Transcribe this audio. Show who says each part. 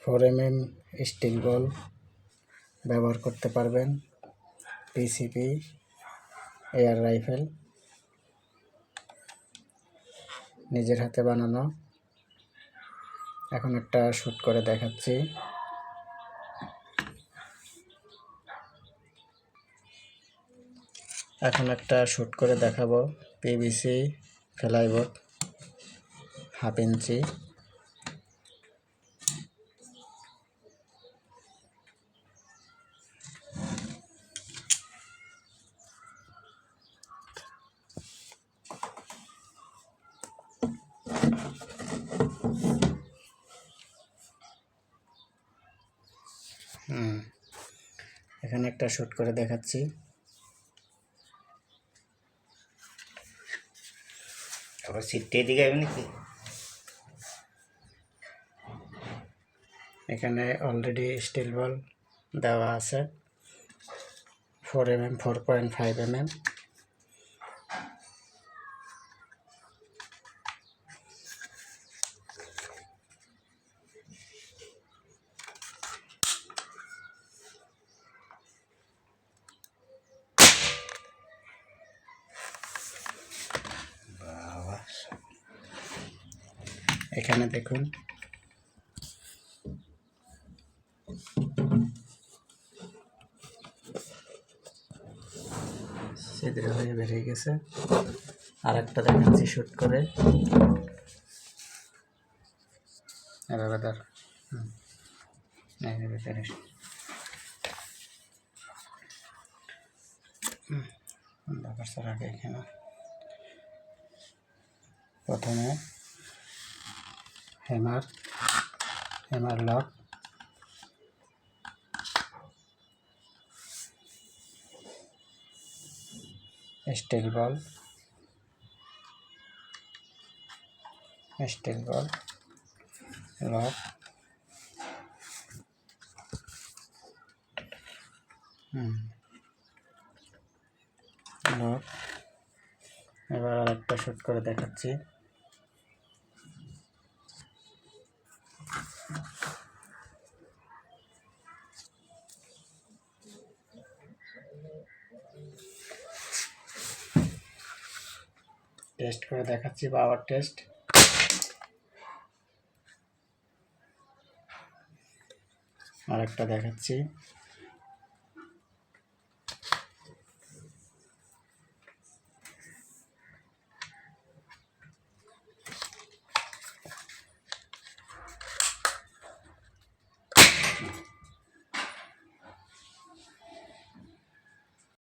Speaker 1: 4mm still বল ব্যবহার করতে পারবেন। পিসিপি এয়ার রাইফেল নিজের হাতে বানানো। এখন একটা শ্যুট করে দেখাচ্ছি। দেখাবো পিভিসি ফ্লাইবোর্ড 1/2 ইঞ্চি। এখানে একটা শ্যুট করে দেখাচ্ছি।
Speaker 2: আবার সিটে দিকে যাবে নাকি?
Speaker 1: এখানে অলরেডি স্টিল বল দেওয়া আছে 4mm 4.5mm। এখানে দেখুন ছিদ্র হয়ে বেরিয়ে গেছে। আর একটা দেখাচ্ছি শ্যুট করে। এভাবে ধর আগে এখানে প্রথমে হ্যামার লক, স্টিল বল লক, লক। এবার আরেকটা শ্যুট করে দেখাচ্ছি। টেস্ট করে দেখাচ্ছি, পাওয়ার টেস্ট। আরেকটা দেখাচ্ছি।